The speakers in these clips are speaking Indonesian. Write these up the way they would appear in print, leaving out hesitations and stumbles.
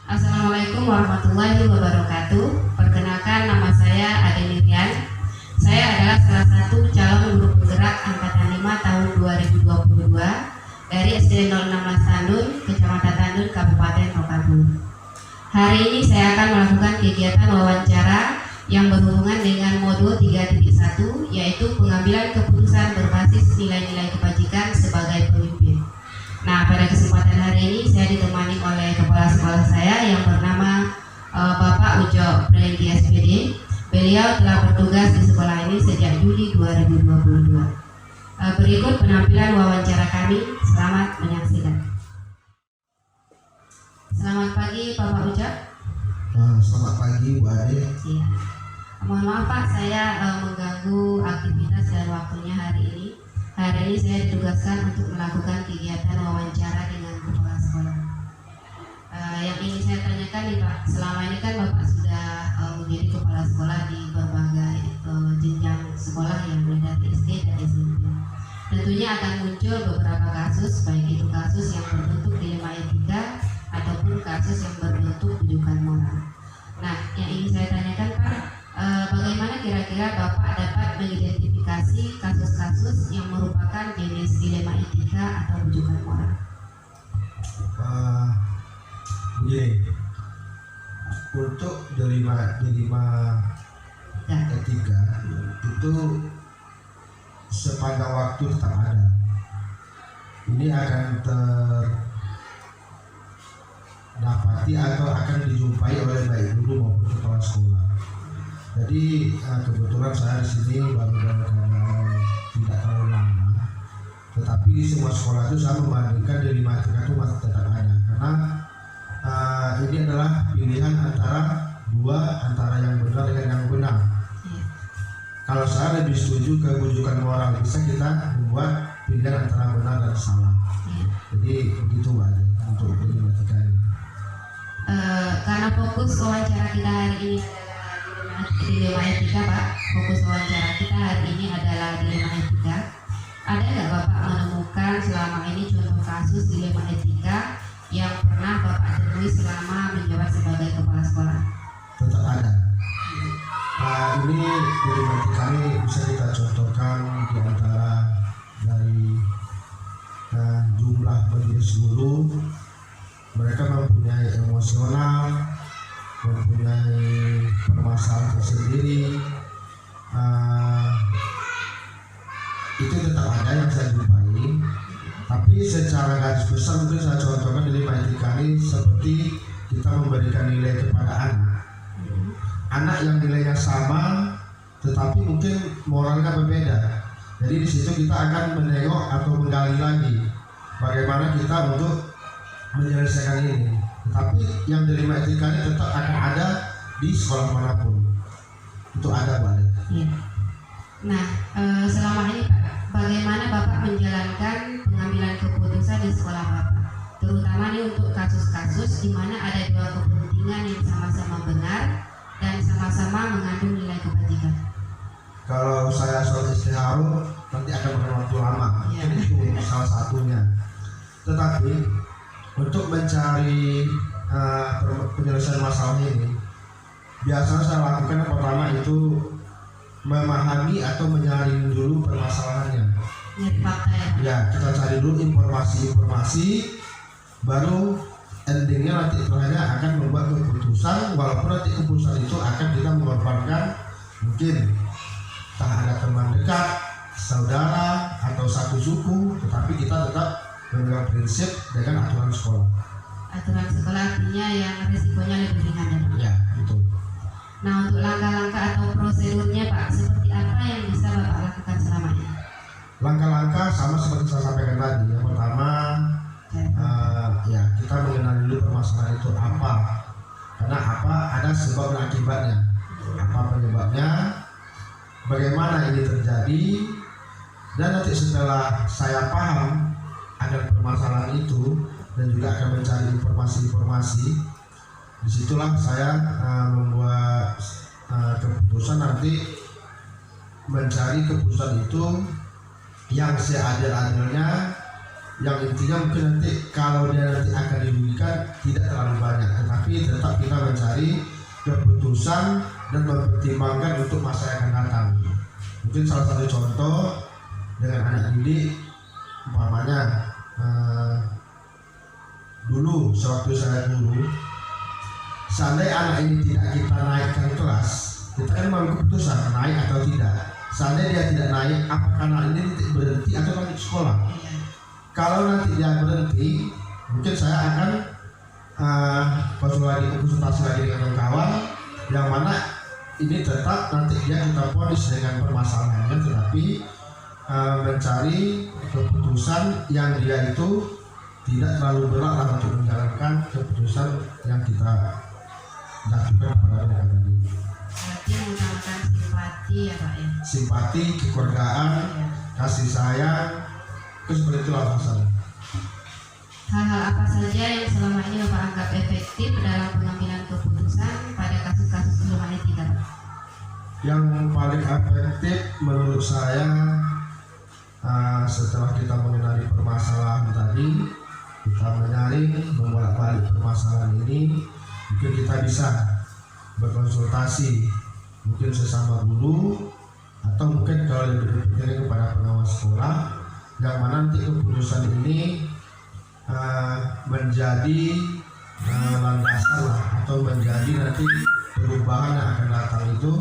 Assalamualaikum warahmatullahi wabarakatuh. Perkenalkan, nama saya Ade Lilian. Saya adalah salah satu calon guru penggerak Angkatan 5 tahun 2022 dari SD 016 Tandun, Kecamatan Tandun, Kabupaten Rokan. Hari ini saya akan melakukan kegiatan wawancara yang berhubungan dengan modul 3.1, yaitu pengambilan keputusan berbasis nilai-nilai kebajikan sebagai pemimpin. Nah, pada kesempatan hari ini saya ditemani oleh kepala sekolah saya yang bernama Bapak Ujo Predi SPD. Beliau telah bertugas di sekolah ini sejak Juli 2022. Berikut penampilan wawancara kami. Selamat menyaksikan. Selamat pagi Bapak Ujo. Selamat pagi Bu Ade. Iya. Mohon maaf Pak, saya mengganggu aktivitas dan waktunya hari ini. Hari ini saya ditugaskan untuk melakukan kegiatan wawancara dengan kepala sekolah. Yang ingin saya tanyakan nih Pak, selama ini kan Bapak sudah menjadi kepala sekolah di berbagai jenjang sekolah yang mulai dari SD dan SMP. Tentunya akan muncul beberapa kasus, baik itu kasus yang berbentuk dilema etika ataupun kasus yang berbentuk rujukan moral. Nah, yang ingin saya tanyakan Pak, bagaimana kira-kira Bapak dapat mengidentifikasi kasus-kasus yang merupakan jenis dilema etika atau rujukan moral? Begini, untuk dilema etika itu sepanjang waktu tetap ada. Ini akan terdapati atau akan dijumpai oleh baik guru maupun kepala sekolah. Jadi kebetulan saya di sini baru dalam keadaan tidak terlalu lama, tetapi di semua sekolah itu saya membandingkan dilema etika itu masih tetap ada, karena ini adalah pilihan antara yang benar dengan yang benar. Kalau saya lebih setuju ke rujukan moral, bisa kita membuat pilihan antara benar dan salah. Jadi begitu aja untuk dilema etika ini. Karena fokus wawancara kita hari ini adalah dilema etika Pak, fokus wawancara kita hari ini adalah dilema etika. Ada nggak Bapak menemukan selama ini contoh kasus dilema etika yang pernah Bapak temui selama menjabat sebagai kepala sekolah? Tetap ada. Ini dilema etika ini bisa kita contohkan di antara dari jumlah majelis guru. Mereka mempunyai emosional, mempunyai permasalahan tersendiri. Itu tetap ada yang saya jumpai, tapi secara garis besar mungkin saya contohkan dilema etika ini seperti kita memberikan nilai kepada anak yang nilainya sama tetapi mungkin moralnya berbeda. Jadi di situ kita akan menengok atau menggali lagi bagaimana kita untuk menyelesaikan ini. Tetapi yang dilema etika ini tetap akan ada di sekolah manapun. Itu ada Pak. Iya. Nah, selama ini Pak, bagaimana Bapak menjalankan pengambilan keputusan di sekolah Bapak? Terutama nih untuk kasus-kasus di mana ada dua kepentingan yang sama-sama benar dan sama-sama mengandung nilai kebajikan. Kalau saya soal istiharul nanti akan memakan waktu lama. Ya. Itu salah satunya. Tetapi untuk mencari penyelesaian masalah ini, biasanya saya lakukan yang pertama itu memahami atau menyaring dulu permasalahannya. Ya, kita cari dulu informasi, baru endingnya nanti terakhirnya akan membuat keputusan. Walaupun nanti keputusan itu akan kita mengorbankan mungkin tak ada teman dekat, saudara atau satu suku, tetapi kita tetap memegang prinsip dengan aturan sekolah. Aturan sekolah artinya yang risikonya lebih ringan ya Pak? Ya, betul. Nah, untuk langkah-langkah atau prosedurnya Pak, seperti apa yang bisa Bapak lakukan selama ini? Langkah-langkah sama seperti saya sampaikan tadi. Yang pertama, kita mengenal dulu permasalahan itu apa. Karena apa? Ada sebab dan akibatnya. Apa penyebabnya? Bagaimana ini terjadi? Dan nanti setelah saya paham akan permasalahan itu dan juga akan mencari informasi-informasi, disitulah saya membuat keputusan nanti mencari keputusan itu yang seadil-adilnya, yang intinya mungkin nanti kalau dia nanti akan dirugikan tidak terlalu banyak, tetapi tetap kita mencari keputusan dan mempertimbangkan untuk masa yang akan datang. Mungkin salah satu contoh dengan anak didik, umpamanya dulu sewaktu saya guru, seandainya anak ini tidak kita naikkan kelas, kita kan mengambil keputusan naik atau tidak. Seandainya dia tidak naik, apakah anak ini berhenti atau lanjut sekolah? Kalau nanti dia berhenti, mungkin saya akan konsultasi lagi dengan kawan, yang mana ini tetap nanti dia kita ponis dengan permasalahannya, tetapi mencari keputusan yang dia itu tidak terlalu berat untuk menjalankan keputusan yang kita lakukan pada mereka tadi. Berarti mengutamakan simpati ya Pak ya? Simpati, kekeluargaan, kasih sayang, itu seperti itulah masalah. Hal-hal apa saja yang selama ini Bapak anggap efektif dalam pengambilan keputusan pada kasus-kasus human etika? Yang paling efektif menurut saya, setelah kita mengenali permasalahan tadi, kita menyaring, membolak-balik permasalahan ini, mungkin kita bisa berkonsultasi, mungkin sesama guru, atau mungkin kalau lebih berpikir kepada pengawas sekolah, yang mana nanti keputusan ini menjadi landasan lah, atau menjadi nanti perubahan yang akan datang itu,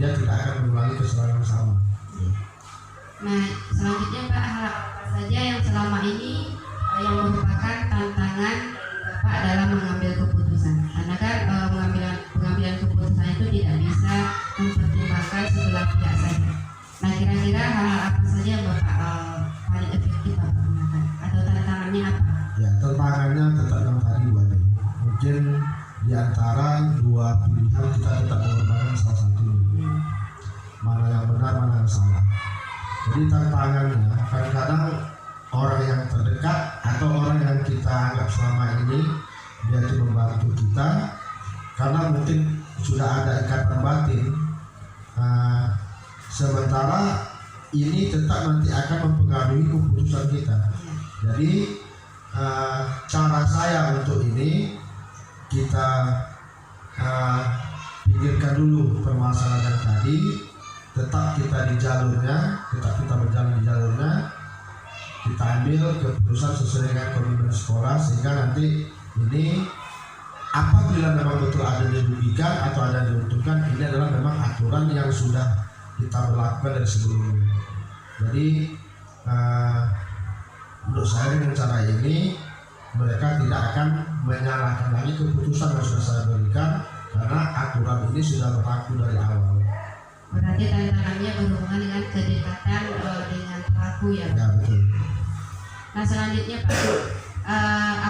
dia tidak akan mengulangi kesalahan yang sama. Nah, selanjutnya Pak, hal apa saja yang selama ini yang merupakan tantangan Bapak dalam mengambil keputusan? Karena kan pengambilan keputusan itu tidak bisa mempertimbangkan sebelah pihak saja. Nah, kira-kira hal-hal apa saja yang Bapak paling efektif Bapak gunakan? Atau tantangannya apa? Ya, tantangannya tetap yang tadi Wadi. Mungkin di antara dua pilihan kita tetap mengorbankan salah satu. Mana yang benar, mana yang salah. Jadi tantangannya kadang-kadang orang yang terdekat atau orang yang kita anggap selama ini dia itu membantu kita, karena mungkin sudah ada ikatan batin, sementara ini tetap nanti akan mempengaruhi keputusan kita. Jadi cara saya untuk ini, kita pikirkan dulu permasalahan yang tadi, tetap kita di jalurnya, tetap kita berjalan di jalurnya, kita ambil keputusan sesuai dengan komitmen sekolah, sehingga nanti ini apabila memang betul ada dirugikan atau ada diuntungkan, ini adalah memang aturan yang sudah kita berlakukan dari sebelumnya. Jadi menurut saya dengan cara ini mereka tidak akan menyalahkan lagi keputusan yang sudah saya berikan, karena aturan ini sudah berlaku dari awal. Berarti tantangannya berhubungan dengan kedekatan dengan pelaku ya Pak? Ya, betul. Nah, selanjutnya Pak,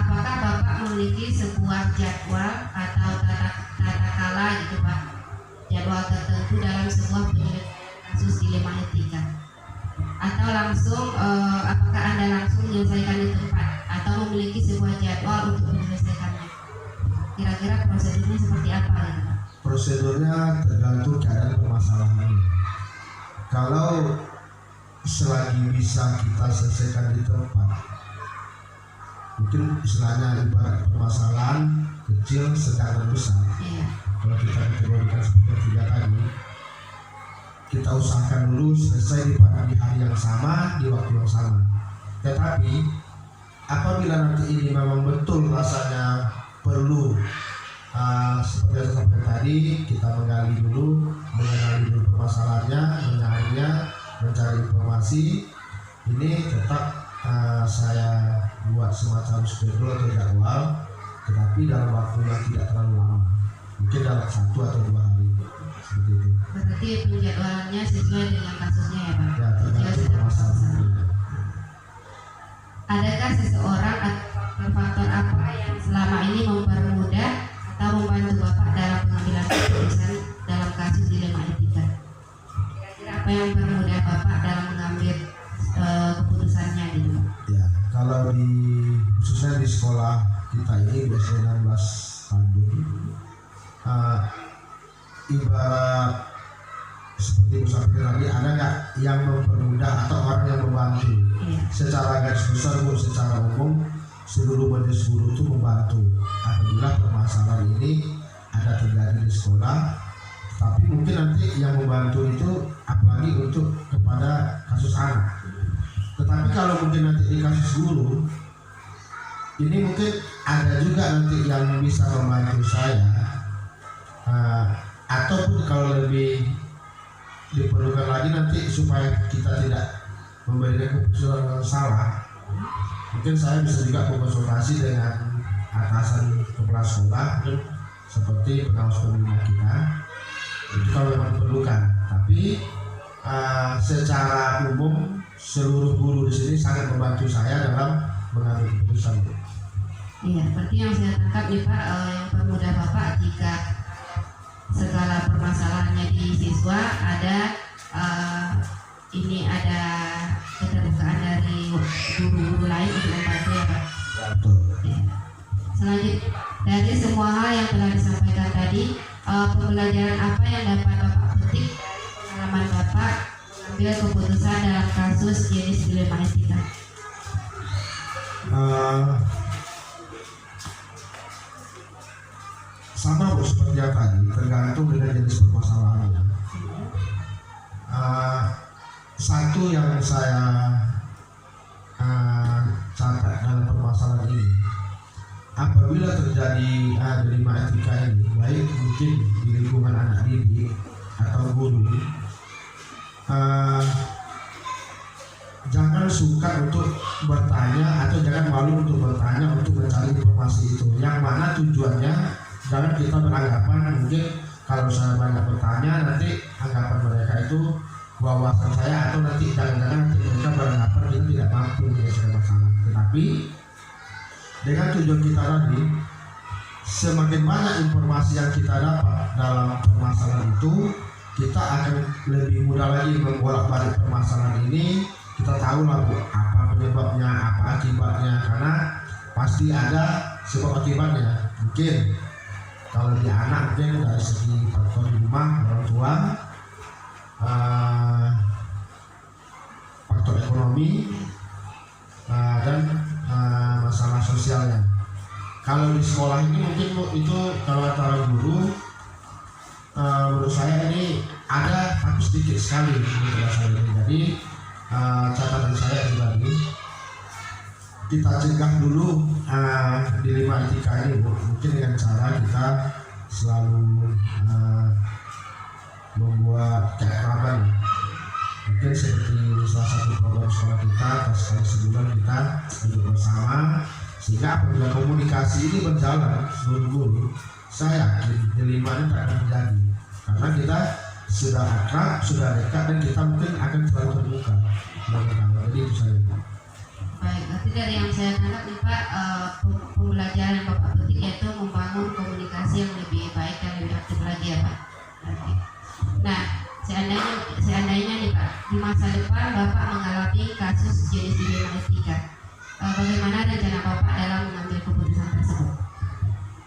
apakah Bapak memiliki sebuah jadwal atau tata kala gitu Pak, jadwal tertentu dalam sebuah penyelesaian kasus dilema etika? Atau langsung apakah Anda langsung menyelesaikan di tempat atau memiliki sebuah jadwal untuk menyelesaikannya? Kira-kira prosedurnya seperti apa gitu Pak? Prosedurnya tergantung keadaan permasalahan. Kalau selagi bisa kita selesaikan di tempat, mungkin istilahnya ibarat permasalahan kecil, sedang, dan besar. Kalau kita kategorikan seperti tiga tadi, kita usahakan dulu selesai di hari yang sama, di waktu yang sama. Tetapi apabila nanti ini memang betul rasanya perlu, seperti yang saya sampaikan tadi, kita mengenali dulu permasalahannya, mencarinya, mencari informasi. Ini tetap saya buat semacam schedule atau jadwal, tetapi dalam waktu yang tidak terlalu lama, mungkin dalam 1 atau 2 hari, seperti itu. Berarti penjadwalannya sesuai dengan kasusnya ya Pak? Ya, tergantung permasalahan. Adakah seseorang atau faktor-faktor apa yang selama ini mempermudah atau membantu Bapak dalam pengambilan keputusan dalam kasus dilema etika? Kira-kira apa yang mempermudah Bapak dalam mengambil keputusannya gitu Pak? Ya, kalau khususnya di sekolah kita ini di SD 16 Tanjung, ibarat seperti usahakan tadi, ada nggak yang mempermudah atau orang yang membantu? Secara garis besar Bu, secara umum seluruh majelis guru itu membantu apabila permasalahan ini ada terjadi di sekolah. Tapi mungkin nanti yang membantu itu apalagi untuk kepada kasus anak. Tetapi kalau mungkin nanti di kasus guru ini mungkin ada juga nanti yang bisa membantu saya, ataupun kalau lebih diperlukan lagi nanti supaya kita tidak memberikan keputusan yang salah, mungkin saya bisa juga berkonsultasi dengan atasan kepala sekolah seperti pengawas pembina kita, itu kalau memang diperlukan. Tapi secara umum seluruh guru di sini sangat membantu saya dalam mengambil keputusan. Iya, seperti yang saya tangkap nih Pak, yang permudah Bapak jika segala permasalahannya di siswa ada ada keterbukaan dari guru-guru lain untuk membantu ya Pak. Ya. Selanjutnya, dari semua hal yang telah disampaikan tadi, pembelajaran apa yang dapat Bapak petik dari pengalaman Bapak mengambil keputusan dalam kasus jenis dilema etika? Sama Bu, seperti yang tadi, tergantung dengan jenis permasalahannya. Satu yang saya catat dalam permasalahan ini, apabila terjadi dilema etika ini, baik mungkin di lingkungan anak didik atau guru, jangan sukar untuk bertanya atau jangan malu untuk bertanya, untuk mencari informasi itu, yang mana tujuannya jangan kita beranggapan mungkin kalau saya banyak bertanya nanti anggapan mereka itu wawasan saya, atau nanti jangan-jangan nanti mereka beranggapan kita tidak mampu menyelesaikan masalah. Tetapi dengan tujuan kita tadi, semakin banyak informasi yang kita dapat dalam permasalahan itu, kita akan lebih mudah lagi membolak-balik permasalahan ini. Kita tahu lah Bu, apa penyebabnya, apa akibatnya, karena pasti ada sebab akibatnya. Mungkin kalau di anak mungkin dari segi faktor di rumah orang tua, faktor ekonomi, dan masalah sosialnya. Kalau di sekolah ini mungkin itu kalau antara guru, menurut saya ini ada tapi sedikit sekali menurut saya ini. Jadi catatan saya pribadi, kita cegah dulu dilema etika ini Bu, mungkin dengan cara kita selalu membuat keakraban. Mungkin seperti salah satu program sekolah kita, sekali sebulan kita duduk bersama, sehingga apabila komunikasi ini berjalan seluruh guru, saya yakin dilema ini tak akan terjadi, karena kita sudah akrab, sudah dekat, dan kita mungkin akan selalu terbuka. Jadi itu saya. Baik, nanti dari yang saya tangkap nih Pak, pembelajaran yang Bapak petik yaitu membangun komunikasi yang lebih baik dan lebih aktif lagi ya Pak. Nah, seandainya nih Pak, di masa depan Bapak mengalami kasus jenis dilema etika, bagaimana rencana Bapak dalam mengambil keputusan tersebut?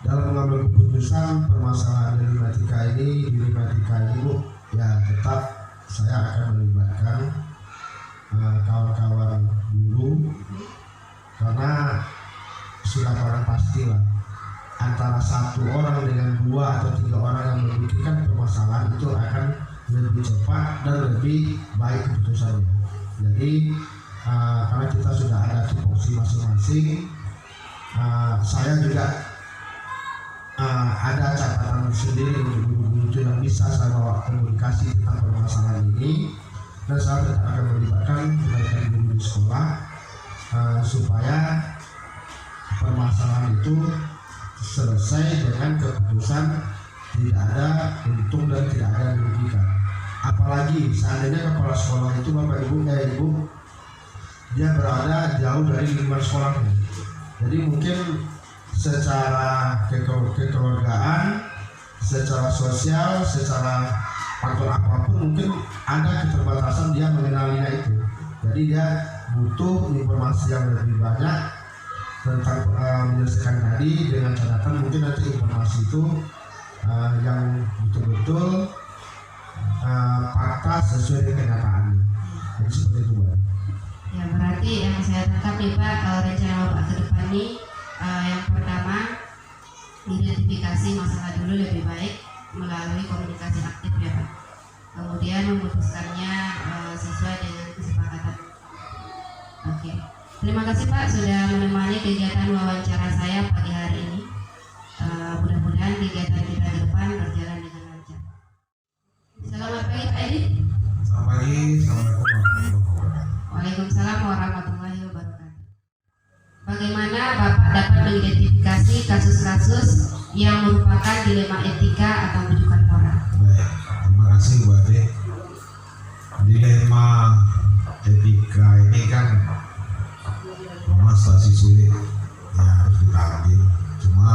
Dalam mengambil keputusan permasalahan dilema etika ini Bu, ya tetap saya akan melibatkan kawan-kawan guru, karena sudah barang pastilah antara satu orang dengan 2 atau 3 orang yang memikirkan permasalahan itu akan lebih cepat dan lebih baik keputusannya. Jadi karena kita sudah ada tupoksi masing-masing, saya juga ada catatan sendiri untuk guru-guru yang bisa saya bawa komunikasi tentang permasalahan ini, dan saya tetap akan melibatkan mereka guru di sekolah supaya permasalahan itu selesai dengan keputusan tidak ada untung dan tidak ada merugikan. Apalagi seandainya kepala sekolah itu Bapak Ibu dia berada jauh dari lingkungan sekolahnya, jadi mungkin secara kekeluargaan, secara sosial, secara faktor apapun mungkin ada keterbatasan dia mengenalinya itu. Jadi dia butuh informasi yang lebih banyak tentang menyelesaikan tadi dengan catatan mungkin nanti informasi itu yang betul-betul fakta sesuai dengan kenyataannya. Jadi seperti itu, Pak. Ya, berarti yang saya tangkap nih Pak, rencana Bapak ke depan nih yang pertama identifikasi masalah dulu lebih baik melalui komunikasi aktif ya Pak. Kemudian memutuskannya sesuai dengan kesepakatan. Oke. Terima kasih Pak sudah menemani kegiatan wawancara saya pagi hari ini. Mudah-mudahan kegiatan kita ke depan berjalan dengan lancar. Selamat pagi Pak Edi. Selamat pagi, assalamualaikum warahmatullahi wabarakatuh. Waalaikumsalam warahmatullahi wabarakatuh. Bagaimana Bapak dapat mengidentifikasi kasus-kasus yang merupakan dilema etika atau rujukan moral? Baik, terima kasih Bu Ade. Dilema etika ini kan memang situasi sulit yang harus kita ambil. Cuma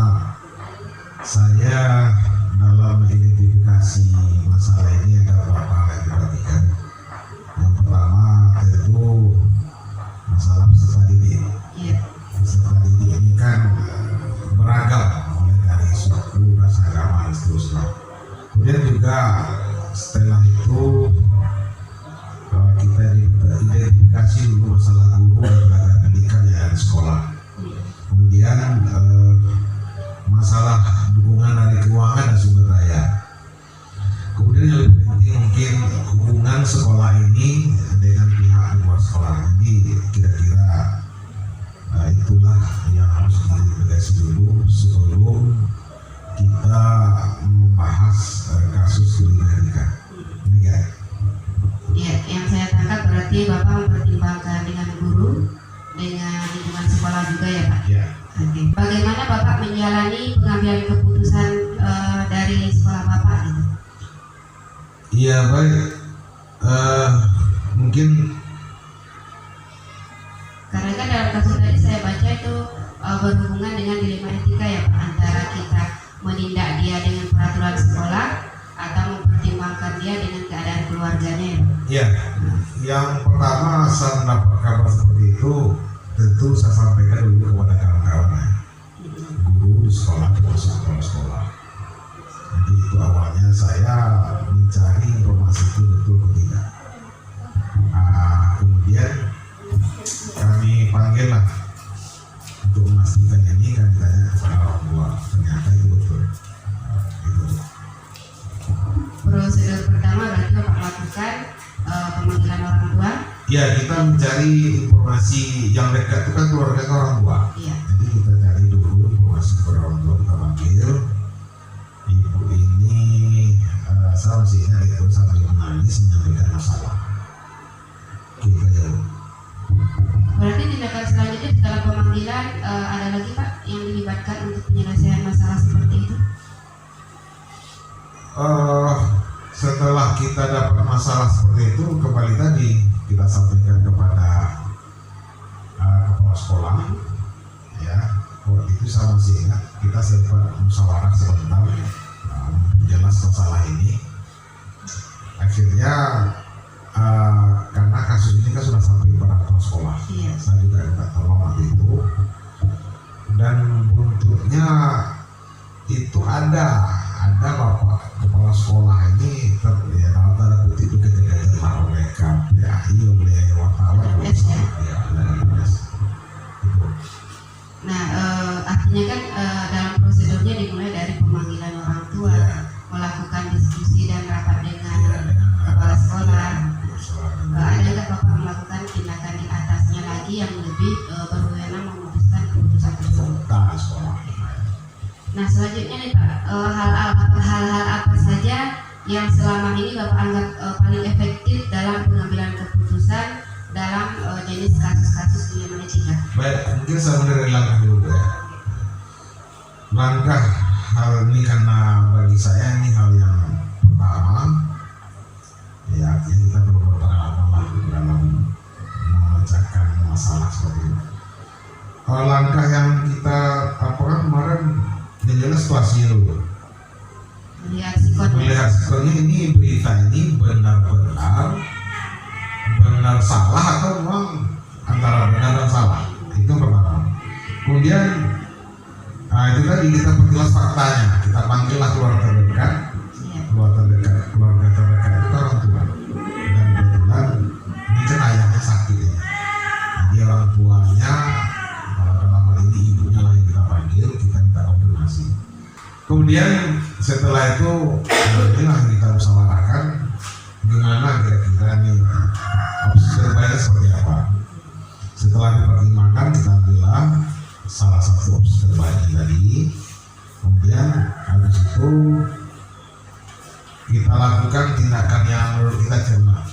saya dalam mengidentifikasi masalah ini ada beberapa hal yang diperhatikan. Yang pertama tentu masalah peserta didik. Iya. Peserta didik ini kan beragam, mulai dari suku, ras, agama, dan seterusnya. Kemudian juga setelah itu kita identifikasi dulu masalah guru dan tenaga pendidikan yang ada di sekolah. Kemudian masalah dukungan dari keuangan dan sumber daya. Kemudian yang lebih penting mungkin hubungan sekolah ini dengan pihak di luar sekolah. Jadi kira-kira itulah yang harus diinvestigasi dulu sebelum kita membahas kasus pendidikan. Demikian. Ya, yang saya tangkap berarti Bapak mempertimbangkan dengan guru, dengan lingkungan sekolah juga ya Pak? Ya. Oke. Bagaimana Bapak menjalani pengambilan keputusan dari sekolah Bapak gitu? Iya baik. Mungkin Karena kan dalam kasus tadi saya baca itu berhubungan dengan dilema etika ya Pak, antara kita menindak dia dengan peraturan sekolah atau mempertimbangkan dia dengan keadaan keluarganya ya Pak? ya, yang pertama saat mendapat kabar seperti itu tentu saya sampaikan dulu kepada kawan-kawan guru di sekolah, termasuk kepala sekolah. Jadi itu awalnya saya mencari informasi itu betul atau tidak. Kemudian kami panggillah untuk memastikan ini, kami tanya kepada orang tua, ternyata itu betul. Itu. Prosedur pertama berarti Bapak lakukan pemanggilan orang tua. Ya, kita mencari informasi yang dekat itu kan keluarga ke orang tua. Iya. Jadi kita cari dulu informasi kepada orang tua, kita panggil ibu ini, saya masih ingat itu sambil menangis menyampaikan masalah. Gitu aja. Berarti tindakan selanjutnya setelah pemanggilan ada lagi Pak yang dilibatkan untuk penyelesaian masalah seperti itu? Setelah kita dapat masalah seperti itu, kembali tadi kita sampaikan kepada kepala sekolah. Ya, waktu itu saya masih ingat kita sempat musyawarah sebentar memperjelas masalah ini. Akhirnya karena kasus ini kan sudah sampai kepada kepala sekolah, Iya. saya juga minta tolong waktu itu, dan buntutnya itu ada bapak kepala sekolah ini ya dalam tanda kutip dikejar-kejar mereka oleh wartawan Ya. ya dari PNS. Gitu. Nah, artinya kan dalam prosedurnya dimulai dari pemanggilan orang tua, Ya. melakukan diskusi dan rapat dengan Ya, dengan kepala sekolah. sekolah. Ada nggak Bapak melakukan tindakan di atasnya lagi yang lebih berwenang memutuskan keputusan tersebut? Nah, sekolah. Nah, selanjutnya nih Pak, hal-hal apa saja yang selama ini Bapak anggap paling efektif dalam pengambilan keputusan dalam jenis kasus-kasus dilema etika? Baik, mungkin saya mulai dari langkah dulu ya. Langkah hal ini karena bagi saya ini hal yang pertama, ya artinya kita perlu berpengalaman lah dalam memecahkan masalah seperti ini. Langkah yang kita lakukan kemarin sebetulnya ini berita ini benar salah atau memang antara benar dan salah, itu pertama. Kemudian itu tadi kita perjelas faktanya, kita panggillah keluarga terdekat itu orang tua, dan kebetulan ini kan ayahnya sakit ya, jadi orang tuanya dalam hal ini ibunya lah yang kita panggil, kita minta konfirmasi. Kemudian setelah itu inilah kita musyawarahkan gimana kira-kira nih opsi terbaiknya seperti apa. Setelah dipertimbangkan kita ambillah salah satu opsi terbaik tadi. Kemudian habis itu kita lakukan tindakan yang menurut kita cermat,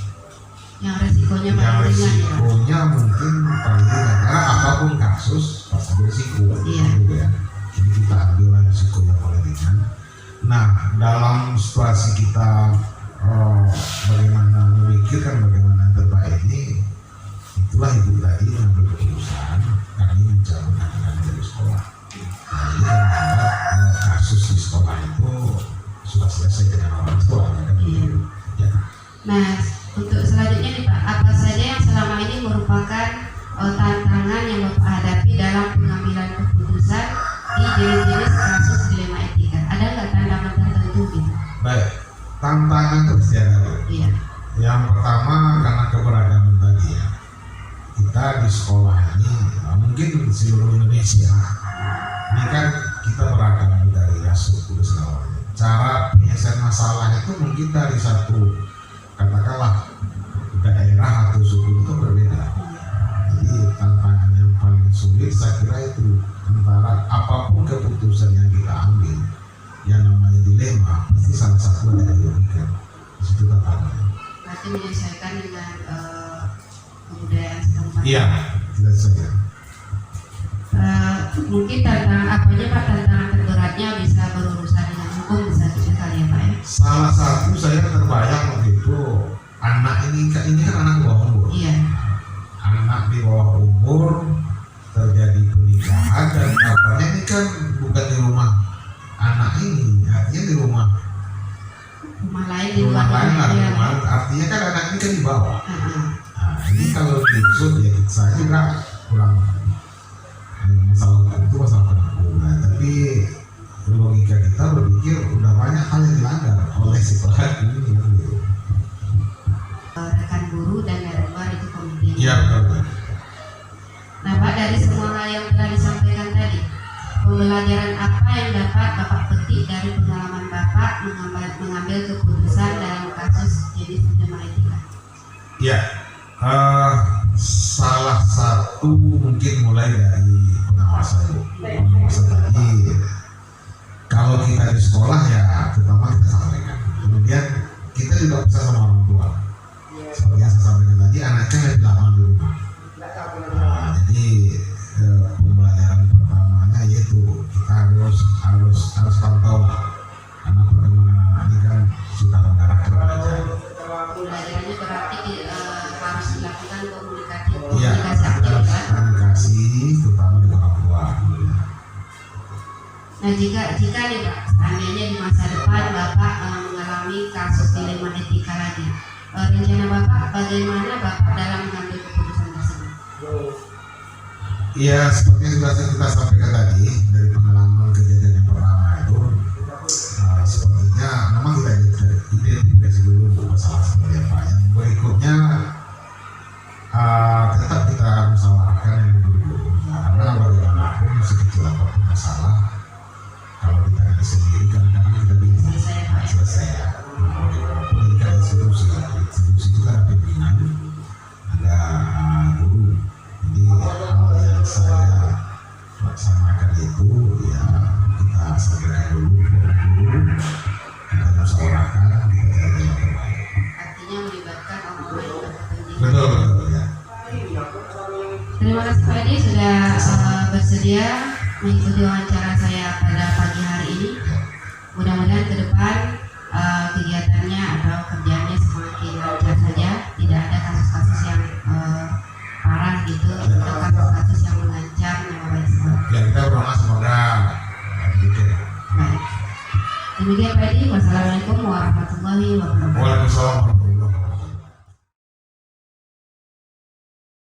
yang resikonya paling ringan ya, Pak? resikonya mungkin paling ringan karena apapun kasus pasti berisiko. Iya. Ya. Jadi kita ambil risiko yang paling ringan. Nah, dalam situasi kita bagaimana memikirkan bagaimana yang terbaik ini, itulah ibu tadi mengambil keputusan kami mencabut anak dari sekolah. Jadi kan kasus di sekolah itu sudah selesai dengan orang sekolah kan? Iya. Ya. Nah, untuk selanjutnya nih Pak, apa saja yang selama ini merupakan tantangan yang Bapak hadapi dalam pengambilan keputusan di jenis-jenis kasus dilema etika? Ada nggak tantangan tertentu gitu? Baik, tantangan terus ada. Iya. Yang pertama karena keberagaman tadi ya. Kita di sekolah ini mungkin seluruh Indonesia ini kan kita beragam dari ras, suku, dan segala macam. Cara penyelesaian masalah itu mungkin dari satu katakanlah daerah atau suku itu berbeda. Jadi tantangan yang paling sulit saya kira itu antara apapun keputusan yang kita ambil yang namanya dilema pasti salah satu ada yang dirugikan. Di situ tantangannya. Berarti menyesuaikan dengan kebudayaan setempat. Iya, tidak saja. Mungkin tantangan apanya Pak, tantangan terberatnya bisa berurusan dengan hukum, bisa gitu kali ya Pak ya? Salah satu saya terbayang waktu itu anak ini kan anak di bawah umur. Iya. Anak di bawah umur terjadi pernikahan dan kabarnya ini kan bukan di rumah anak ini, artinya di rumah Lain di rumah luar lain lah, ya. rumah artinya kan anak ini kan di bawah. Heeh. Nah, ini kalau diusut ya saya juga kurang masalah itu masalah penanggungan. Tapi logika kita berpikir udah banyak hal yang dilanggar oleh si pelaku ini. Rekan guru dan dari luar itu kemudian. Iya betul. Nah Pak, dari semua hal yang telah disampaikan tadi, pembelajaran apa yang dapat Bapak petik dari pengalaman Bapak mengambil keputusan dalam kasus jenis dilema etika? Ya, salah satu mungkin mulai dari pengawasan tadi. Kalau kita di sekolah ya terutama kita sampaikan. Kemudian kita juga bisa sama orang tua. Seperti yang saya sampaikan tadi, anaknya lebih lama di rumah. Nah, jadi pembelajaran pertamanya yaitu kita harus pantau karena perkembangan anak ini kan sudah mengarah ke belajar. Pembelajarannya berarti harus dilakukan komunikasi Iya, aktif harus ya. komunikasi terutama dengan orang tua. Nah jika nih Pak, seandainya di masa depan Bapak mengalami kasus dilema etika lagi, rencana Bapak bagaimana Bapak dalam mengambil keputusan tersebut? Iya, seperti yang sudah kita sampaikan tadi dari pengalaman kejadian yang pertama itu, sepertinya memang kita identifikasi dulu masalah seperti apa. Yang berikutnya tetap kita musyawarahkan yang dulu, karena bagaimanapun sekecil apapun masalah, kalau kita ada sendiri kadang-kadang kita bingung selesai ya. Bagaimanapun ini kan institusi itu kan ada pimpinan, ada guru. Jadi hal yang saya laksanakan itu ya kita sampaikan dulu kita musyawarahkan, kita cari yang terbaik. Artinya melibatkan orang-orang yang berkepentingan. Betul ya. Terima kasih Pak Edi sudah bersedia mengikuti wawancara saya pada pagi hari ini. Mudah-mudahan ke depan kegiatannya atau kerjanya semakin lancar saja, tidak ada kasus-kasus yang parah gitu, atau kasus-kasus yang mengancam nama baik sekolah. Ya kita berdoa semoga begitu. Baik. Demikian Pak Edi, wassalamualaikum warahmatullahi wabarakatuh. Waalaikumsalam warahmatullahi wabarakatuh.